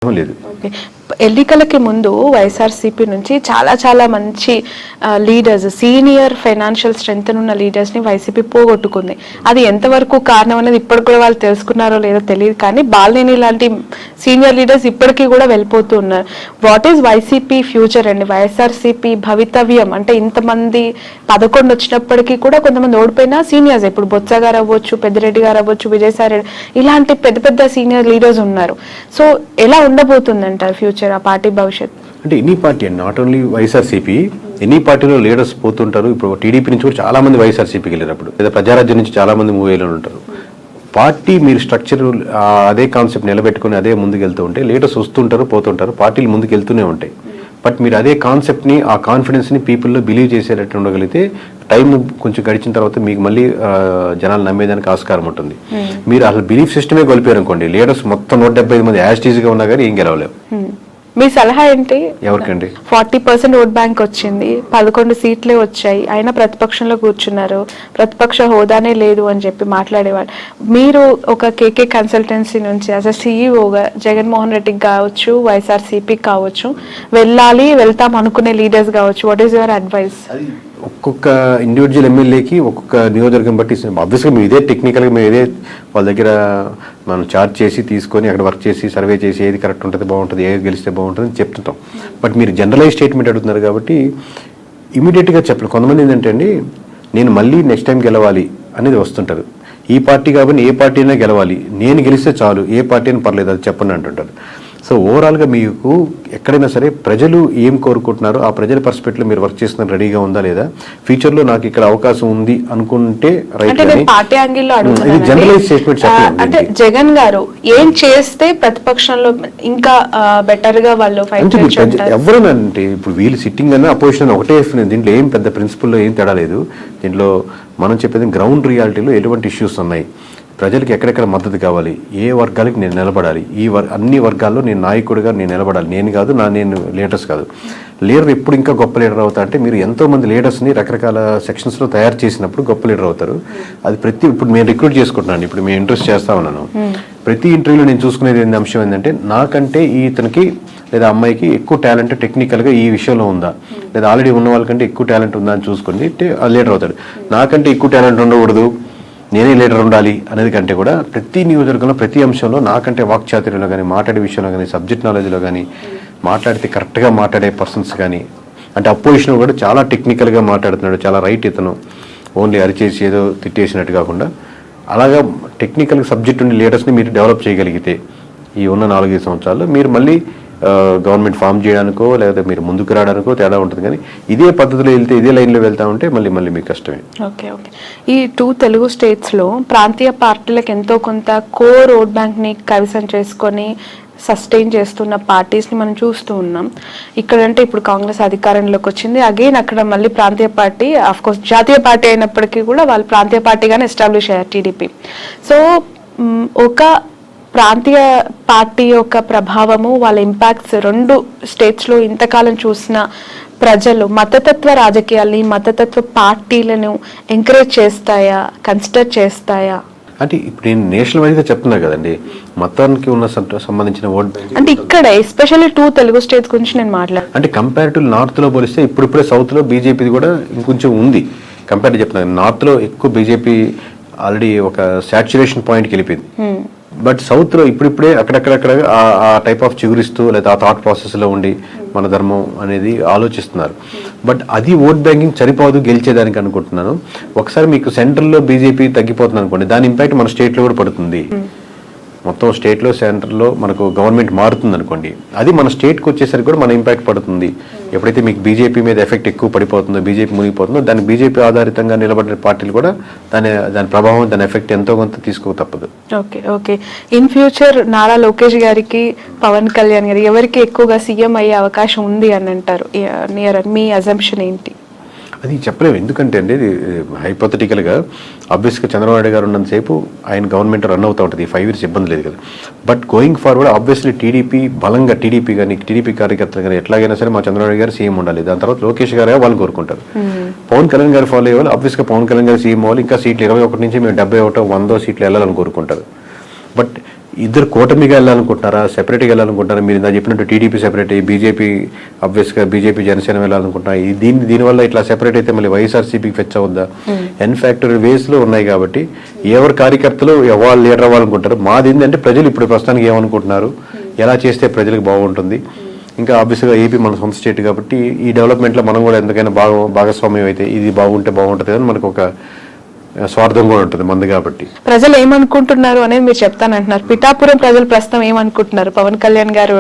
లేదు. ఎన్నికలకి ముందు వైఎస్ఆర్సీపీ నుంచి చాలా చాలా మంచి లీడర్స్, సీనియర్ ఫైనాన్షియల్ స్ట్రెంగ్త్ ఉన్న లీడర్స్ ని వైసీపీ పోగొట్టుకుంది. అది ఎంతవరకు కారణం అనేది ఇప్పటికి కూడా వాళ్ళు తెలుసుకున్నారో లేదో తెలియదు, కానీ బాలినేని లాంటి సీనియర్ లీడర్స్ ఇప్పటికీ కూడా వెళ్ళిపోతూ ఉన్నారు. వాట్ ఈస్ వైసీపీ ఫ్యూచర్ అండి? వైఎస్ఆర్సీపీ భవితవ్యం అంటే ఇంతమంది 11 వచ్చినప్పటికీ కూడా కొంతమంది ఓడిపోయినా సీనియర్స్, ఇప్పుడు బొత్స గారు అవ్వచ్చు, పెద్దిరెడ్డి గారు అవ్వచ్చు, విజయసాయి రెడ్డి, ఇలాంటి పెద్ద పెద్ద సీనియర్ లీడర్స్ ఉన్నారు. సో ఎలా ఉండబోతుందంటారు ఫ్యూచర్, ఆ పార్టీ భవిష్యత్? అంటే ఎనీ పార్టీ అండి, నాట్ ఓన్లీ వైఎస్ఆర్సీపీ, ఎనీ పార్టీలో లీడర్స్ పోతుంటారు. ఇప్పుడు టీడీపీ నుంచి కూడా చాలా మంది వైఎస్ఆర్సీపీకి వెళ్ళినప్పుడు, లేదా ప్రజారాజ్యం నుంచి చాలా మంది మూవ్ అయ్యి ఉంటారు. పార్టీ మీరు స్ట్రక్చర్ అదే కాన్సెప్ట్ నిలబెట్టుకుని అదే ముందుకు వెళ్తూ ఉంటే లీడర్స్ వస్తుంటారు, పోతుంటారు, పార్టీలు ముందుకు వెళ్తూనే ఉంటాయి. బట్ మీరు అదే కాన్సెప్ట్ని, ఆ కాన్ఫిడెన్స్ని పీపుల్లో బిలీవ్ చేసేటట్టు ఉండగలిగితే టైం కొంచెం గడిచిన తర్వాత మీకు మళ్ళీ జనాలు నమ్మేదానికి ఆస్కారం ఉంటుంది. మీరు అసలు బిలీఫ్ సిస్టమే కోల్పోయారు అనుకోండి, లీడర్స్ మొత్తం 175 మంది యాస్టీజ్గా ఉన్నా కానీ ఏం గెలవలేవు. మీ సలహా ఏంటి? ఎవరికండి? 40% ఓట్ బ్యాంక్ వచ్చింది, 11 సీట్లే వచ్చాయి, అయినా ప్రతిపక్షంలో కూర్చున్నారు, ప్రతిపక్ష హోదానే లేదు అని చెప్పి మాట్లాడేవాళ్ళు. మీరు ఒక కేకే కన్సల్టెన్సీ నుంచి యాజ్ అ సిఇఓగా జగన్మోహన్ రెడ్డికి కావచ్చు, వైఎస్ఆర్సీపీకి కావచ్చు, వెళ్తాం అనుకునే లీడర్స్ కావచ్చు, వాట్ ఈస్ యువర్ అడ్వైస్? ఒక్కొక్క ఇండివిజువల్ ఎమ్మెల్యేకి ఒక్కొక్క నియోజకవర్గం బట్టి ఆబ్వియస్గా మేము ఇదే టెక్నికల్గా మేము ఇదే వాళ్ళ దగ్గర మనం చార్జ్ చేసి తీసుకొని అక్కడ వర్క్ చేసి సర్వే చేసి ఏది కరెక్ట్ ఉంటుంది, బాగుంటుంది, ఏది గెలిస్తే బాగుంటుంది అని చెప్తుంటాం. బట్ మీరు జనరలైజ్ స్టేట్మెంట్ అడుగుతున్నారు కాబట్టి ఇమీడియట్గా చెప్పలేదు. కొంతమంది ఏంటంటే అండి, నేను మళ్ళీ నెక్స్ట్ టైం గెలవాలి అనేది వస్తుంటారు. ఈ పార్టీ కాబట్టి ఏ పార్టీ అయినా గెలవాలి, నేను గెలిస్తే చాలు, ఏ పార్టీ అయినా పర్లేదు అది చెప్పండి అంటుంటారు. సో ఓవరాల్గా మీకు ఎక్కడైనా సరే ప్రజలు ఏం కోరుకుంటున్నారో ఆ ప్రజల పర్స్పెక్టివ్లో మీరు వర్క్ చేస్తున్న రెడీగా ఉందా లేదా, ఫ్యూచర్లో నాకు ఇక్కడ అవకాశం ఉంది అనుకుంటే రైట్. జనరలైజ్ స్టేట్మెంట్ అంటే జగన్ గారు ఏం చేస్తే ప్రతిపక్షంలో ఇంకా బెటర్ గా వాళ్ళు ఎవరైనా అంటే ఇప్పుడు వీళ్ళు సిట్టింగ్ అన్న అపోజిషన్ ఒకటే, దీంట్లో ఏం పెద్ద ప్రిన్సిపల్లో ఏం తేడా లేదు. దీంట్లో మనం చెప్పేది గ్రౌండ్ రియాలిటీలో ఎటువంటి ఇష్యూస్ ఉన్నాయి, ప్రజలకు ఎక్కడెక్కడ మద్దతు కావాలి, ఏ వర్గాలకి నేను నిలబడాలి, అన్ని వర్గాల్లో నేను నాయకుడిగా నేను నిలబడాలి. నేను కాదు, నేను లీడర్స్ కాదు. లీడర్ ఎప్పుడు ఇంకా గొప్ప లీడర్ అవుతా అంటే మీరు ఎంతోమంది లీడర్స్ని రకరకాల సెక్షన్స్లో తయారు చేసినప్పుడు గొప్ప లీడర్ అవుతారు. అది ఇప్పుడు నేను రిక్రూట్ చేసుకుంటున్నాను, ఇప్పుడు మేము ఇంట్రెస్ట్ చేస్తా ఉన్నాను. ప్రతి ఇంటర్వ్యూలో నేను చూసుకునేది అంశం ఏంటంటే, నాకంటే ఇతనికి లేదా అమ్మాయికి ఎక్కువ టాలెంట్ టెక్నికల్గా ఈ విషయంలో ఉందా, లేదా ఆల్రెడీ ఉన్న వాళ్ళకంటే ఎక్కువ టాలెంట్ ఉందా అని చూసుకొని లీడర్ అవుతాడు. నాకంటే ఎక్కువ టాలెంట్ ఉండకూడదు, నేనే లీడర్ ఉండాలి అనేది కంటే కూడా ప్రతి నియోజకవర్గంలో ప్రతి అంశంలో నాకంటే వాక్చాతుర్యంలో కానీ, మాట్లాడే విషయంలో కానీ, సబ్జెక్ట్ నాలెడ్జ్లో కానీ, మాట్లాడితే కరెక్ట్గా మాట్లాడే పర్సన్స్ కానీ, అంటే అపోజిషన్ కూడా చాలా టెక్నికల్గా మాట్లాడుతున్నాడు, చాలా రైట్ ఇతను, ఓన్లీ అరిచేసి ఏదో తిట్టేసినట్టు కాకుండా అలాగా టెక్నికల్ సబ్జెక్ట్ ఉండే లీడర్స్ని మీరు డెవలప్ చేయగలిగితే ఈ ఉన్న 4-5 సంవత్సరాల్లో మీరు మళ్ళీ గవర్నమెంట్ ఫామ్ చేయడానికో లేదా మీరు ముందుకు రావడానికో తేడా ఉంటుంది. కానీ ఇదే పద్ధతిలో వెళ్తే, ఇదే లైన్లో వెళ్తా ఉంటే మళ్ళీ మీకు కష్టమే. ఓకే. ఈ 2 తెలుగు స్టేట్స్లో ప్రాంతీయ పార్టీలకు ఎంతో కొంత కోర్ ఓట్ బ్యాంక్ని కైవసం చేసుకొని సస్టైన్ చేస్తున్న పార్టీస్ని మనం చూస్తూ ఉన్నాం. ఇక్కడంటే ఇప్పుడు కాంగ్రెస్ అధికారంలోకి వచ్చింది, అగైన్ అక్కడ మళ్ళీ ప్రాంతీయ పార్టీ, ఆఫ్కోర్స్ జాతీయ పార్టీ అయినప్పటికీ కూడా వాళ్ళు ప్రాంతీయ పార్టీగానే ఎస్టాబ్లిష్ అయ్యారు టీడీపీ. సో ఒక ప్రాంతీయ పార్టీ యొక్క ప్రభావము, వాళ్ళ ఇంపాక్ట్స్ 2 స్టేట్స్లో ఇంతకాలం చూసిన ప్రజలు మతతత్వ రాజకీయాల్ని, మతతత్వ పార్టీలను ఎంకరేజ్ చేస్తాయా, కన్సిడర్ చేస్తాయా? అంటే ఇప్పుడు నేను నేషనల్ వైజ్గా చెప్తున్నా కదండి, మతానికి ఉన్న సంబంధించిన ఓట్ అంటే ఇక్కడ ఎస్పెషల్లీ 2 తెలుగు స్టేట్స్ గురించి నేను మాట్లాడాను. అంటే కంపారిటివ్ నార్త్లో పోలిస్తే ఇప్పుడిప్పుడే సౌత్లో బీజేపీది కూడా ఇంకొంచెం ఉంది. కంపారిటివ్ చెప్తున్నాను, నార్త్లో ఎక్కువ బీజేపీ ఆల్రెడీ ఒక సాచ్యురేషన్ పాయింట్కి వెళ్ళిపోయింది. బట్ సౌత్లో ఇప్పుడిప్పుడే అక్కడక్కడక్కడ ఆ టైప్ ఆఫ్ చిగురిస్తూ లేదా ఆ థాట్ ప్రాసెస్లో ఉండి మన ధర్మం అనేది ఆలోచిస్తున్నారు. బట్ అది ఓట్ బ్యాంకింగ్ సరిపోదు గెలిచేదానికి అనుకుంటున్నాను. ఒకసారి మీకు సెంట్రల్లో బీజేపీ తగ్గిపోతుంది అనుకోండి, దాని ఇంపాక్ట్ మన స్టేట్లో కూడా పడుతుంది. మొత్తం స్టేట్లో సెంటర్లో మనకు గవర్నమెంట్ మారుతుంది అనుకోండి, అది మన స్టేట్కి వచ్చేసరికి కూడా మన ఇంపాక్ట్ పడుతుంది. ఎప్పుడైతే మీకు బీజేపీ మీద ఎఫెక్ట్ ఎక్కువ పడిపోతుందో, బీజేపీ మునిగిపోతుందో, దానికి బీజేపీ ఆధారితంగా నిలబడిన పార్టీలు కూడా దాని ప్రభావం, దాని ఎఫెక్ట్ ఎంతో కొంత తీసుకో తప్పదు. Okay. In future Nara Lokesh గారికి, పవన్ కళ్యాణ్ గారికి ఎవరికి ఎక్కువగా సీఎం అయ్యే అవకాశం ఉంది అని అంటారు? మీ అజంప్షన్ ఏంటి? అది చెప్పలేము. ఎందుకంటే అండి హైపోథెటికల్గా ఆబ్వియస్గా చంద్రబాబు నాయుడు గారు ఉన్నంతసేపు ఆయన గవర్నమెంట్ రన్ అవుతూ ఉంటుంది, 5 years ఇబ్బంది లేదు కదా. But going forward obviously TDP కానీ టీడీపీ కార్యకర్తలు కానీ ఎట్లాగైనా సరే మా చంద్రబాబు గారు సీఎం ఉండాలి. దాని తర్వాత లోకేష్ గారు వాళ్ళు కోరుకుంటారు. పవన్ కళ్యాణ్ గారు ఫాలో అయ్యేవాళ్ళు ఆబ్వియస్గా పవన్ కళ్యాణ్ గారు సీఎం అవ్వాలి, ఇంకా సీట్లు 21 నుంచి మేము 71, 100 సీట్లు వెళ్ళాలని కోరుకుంటారు. బట్ ఇద్దరు కూటమిగా వెళ్ళాలనుకుంటున్నారా, సెపరేట్గా వెళ్ళాలనుకుంటున్నారా? మీరు ఇందా చెప్పినట్టు టీడీపీ సెపరేట్ అయ్యి బీజేపీ ఆబ్వియస్గా బీజేపీ జనసేన వెళ్ళాలనుకుంటున్నారు. దీనివల్ల ఇట్లా సెపరేట్ అయితే మళ్ళీ వైఎస్ఆర్సీపీకి ఫెచ్ అవుద్దా? ఎన్ ఫ్యాక్టరీ వేస్లో ఉన్నాయి కాబట్టి ఎవరి కార్యకర్తలు వాళ్ళు లీడర్ అవ్వాలనుకుంటారు. మాది ఏంటంటే ప్రజలు ఇప్పుడు ప్రస్తుతానికి ఏమనుకుంటున్నారు, ఎలా చేస్తే ప్రజలకు బాగుంటుంది. ఇంకా ఆబ్వియస్గా ఏపీ మన సొంత స్టేట్ కాబట్టి ఈ డెవలప్మెంట్లో మనం కూడా ఎందుకైనా భాగస్వామ్యం అయితే ఇది బాగుంటే బాగుంటుంది అని మనకు ఒక స్వార్థం కూడా ఉంటుంది మంది కాబట్టి. ప్రజలు ఏమనుకుంటున్నారు అనేది మీరు చెప్తానంటున్నారు. పిఠాపురం ప్రజలు ప్రస్తుతం ఏమనుకుంటున్నారు? పవన్ కళ్యాణ్ గారు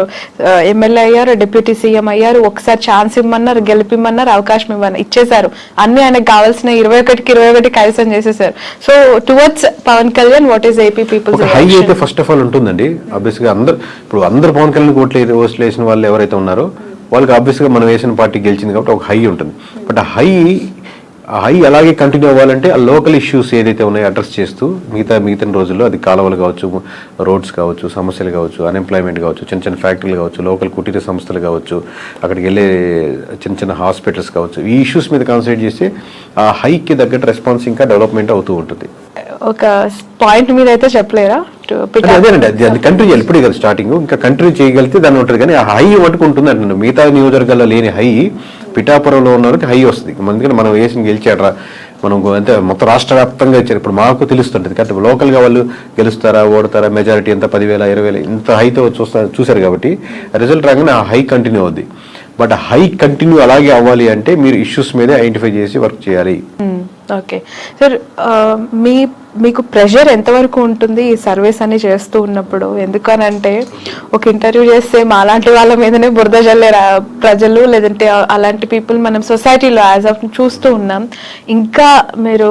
ఎమ్మెల్యే అయ్యారు, డిప్యూటీ సీఎం అయ్యారు, ఒకసారి ఛాన్స్ ఇమ్మన్నారు, గెలిపిమ్మన్నారు, అవకాశం ఇచ్చేశారు. అన్ని ఆయనకు కావాల్సిన 21కి 21 కైవసం చేసేసారు. So towards Pawan Kalyan what is AP people's high అయితే ఫస్ట్ ఆఫ్ ఆల్ ఉంటుందండి. ఆబ్వియస్గా అందరు పవన్ కళ్యాణ్ ఓట్లు వేసిన వాళ్ళు ఎవరైతే ఉన్నారో వాళ్ళకి ఆబ్వియస్గా మనం వేసిన పార్టీ గెలిచింది కాబట్టి ఒక హై ఉంటుంది. బట్ ఆ హై అలాగే కంటిన్యూ అవ్వాలంటే ఆ లోకల్ ఇష్యూస్ ఏదైతే ఉన్నాయో అడ్రస్ చేస్తూ మిగతా రోజుల్లో అది కాలువలు కావచ్చు, రోడ్స్ కావచ్చు, సమస్యలు కావచ్చు, అన్ఎంప్లాయ్మెంట్ కావచ్చు, చిన్న చిన్న ఫ్యాక్టరీలు కావచ్చు, లోకల్ కుటీర సంస్థలు కావచ్చు, అక్కడికి వెళ్ళే చిన్న హాస్పిటల్స్ కావచ్చు, ఈ ఇష్యూస్ మీద కాన్సన్ట్రేట్ చేస్తే ఆ హైకి తగ్గట్టు రెస్పాన్స్ ఇంకా డెవలప్మెంట్ అవుతూ ఉంటుంది. ఒక పాయింట్ మీద అయితే చెప్పలేరా? అదేనండి, అది కంట్రీ చేయాలి. ఇప్పుడే కదా స్టార్టింగ్, ఇంకా కంట్రీ చేయగలిగితే దాన్ని ఉంటుంది. కానీ ఆ హై మటుకు ఉంటుంది అంటున్నాను. మిగతా నియోజకవర్గాల్లో లేని హై పిఠాపురంలో ఉన్న వరకు హై వస్తుంది. ఎందుకంటే మనం వేసి గెలిచాడరా, మనం అంటే మొత్తం రాష్ట్ర వ్యాప్తంగా ఇచ్చారు. ఇప్పుడు మాకు తెలుస్తుంటుంది కాబట్టి లోకల్గా వాళ్ళు గెలుస్తారా, ఓడతారా, మెజారిటీ ఎంత 10,000, 20,000 ఇంత హైతో చూశారు కాబట్టి రిజల్ట్ రాగానే ఆ హై కంటిన్యూ అవుద్ది. బట్ హై కంటిన్యూ అలాగే అవ్వాలి అంటే మీరు ఇష్యూస్ మీదే ఐడెంటిఫై చేసి వర్క్ చేయాలి. ఓకే సార్, మీకు ప్రెషర్ ఎంతవరకు ఉంటుంది ఈ సర్వీస్ అని చేస్తూ ఉన్నప్పుడు? ఎందుకనంటే ఒక ఇంటర్వ్యూ చేస్తే మాలాంటి వాళ్ళ మీదనే బురద జల్లే ప్రజలు, లేదంటే అలాంటి పీపుల్ మనం సొసైటీలో యాజ్ ఆఫ్ చూస్తూ ఉన్నాం. ఇంకా మీరు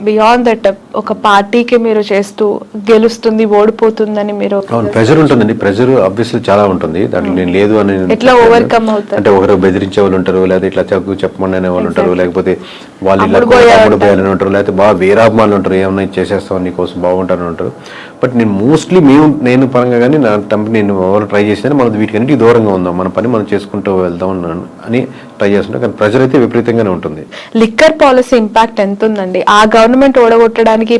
బియాండ్ దట్ ఒక పార్టీకి మీరు చేస్తూ గెలుస్తుంది, ఓడిపోతుందని మీరు ప్రెషర్ ఉంటుందండి. ప్రెషర్ ఆబ్వియస్లీ చాలా ఉంటుంది. దాంట్లో నేను లేదు అని ఎట్లా ఓవర్కమ్ అవుతారు? అంటే ఒకరు బెదిరించే వాళ్ళు ఉంటారు, లేదా ఇట్లా చెప్పమని అనే వాళ్ళు ఉంటారు, లేకపోతే వాళ్ళు ఇలా పోయాలని ఉంటారు, లేకపోతే బాగా వీరాభిమానులు ఉంటారు, ఏమన్నా చేసేస్తాం నీకోసం బాగుంటారని ఉంటారు. బట్ నేను మోస్ట్లీ నేను పరంగా కానీ నా కంపెనీ నేను ఎవరు ట్రై చేసినా మనం వీటికన్నిటికీ దూరంగా ఉందాం, మన పని మనం చేసుకుంటూ వెళ్దాం అని ట్రై చేస్తున్నాం. కానీ ప్రెజర్ అయితే విపరీతంగానే ఉంటుంది. లిక్కర్ పాలసీ ఇంపాక్ట్ ఎంత ఉందండి? ఆ గవర్నమెంట్ ఓడగొట్టడానికి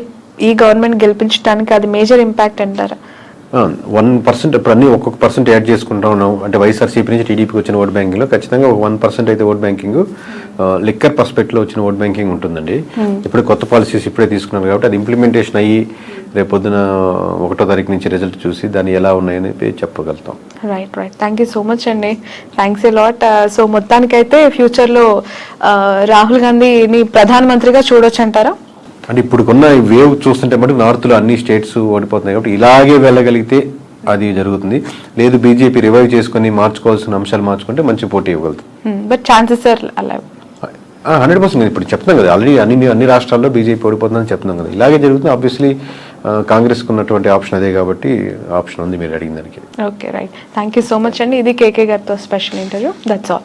ఈ గవర్నమెంట్ గెలిపించడానికి అది మేజర్ ఇంపాక్ట్ అంటారా? 1% ఇప్పుడు అన్ని ఒక్కొక్క పర్సెంట్ యాడ్ చేసుకుంటా ఉన్నాం. అంటే వైఎస్ఆర్సీపీ నుంచి టీడీపీకి వచ్చిన ఓట్ బ్యాంకింగ్లో ఖచ్చితంగా 1% అయితే ఓట్ బ్యాంకింగ్ లిక్కర్ పర్స్పెక్ట్లో వచ్చిన ఓట్ బ్యాంకింగ్ ఉంటుందండి. ఇప్పుడు కొత్త పాలసీస్ ఇప్పుడే తీసుకున్నారు కాబట్టి అది ఇంప్లిమెంటేషన్ అయ్యి రేపు పొద్దున 1వ తారీఖు నుంచి రిజల్ట్ చూసి దాన్ని ఎలా ఉన్నాయని చెప్పగలుగుతాం. Right. Thank you so much అండి. Thanks a lot. సో మొత్తానికైతే ఫ్యూచర్లో రాహుల్ గాంధీని ప్రధానమంత్రిగా చూడొచ్చు అంటారా? అంటే ఇప్పుడున్న వేవ్ చూస్తుంటే మటుకు నార్త్లో అన్ని స్టేట్స్ ఓడిపోతున్నాయి కాబట్టి ఇలాగే వెళ్ళగలిగితే అది జరుగుతుంది. లేదు బీజేపీ రివైవ్ చేసుకుని మార్చుకోవాల్సిన అంశాలు మార్చుకుంటే మంచి పోటీ ఇవ్వగలుగుతుంది. బట్ ఛాన్సెస్ ఆర్ అలా 100% ఇప్పుడు చెప్తున్నాం కదా, ఆల్రెడీ అన్ని రాష్ట్రాల్లో బీజేపీ ఓడిపోతుందని చెప్తున్నాం కదా, ఇలాగే జరుగుతుంది. ఆబ్వియస్లీ కాంగ్రెస్కి ఉన్నటువంటి ఆప్షన్ అదే కాబట్టి ఆప్షన్ ఉంది మీరు అడిగిన దానికి. Okay, right. Thank you so much అండి. ఇది కేకే గారితో స్పెషల్ ఇంటర్వ్యూ. That's all.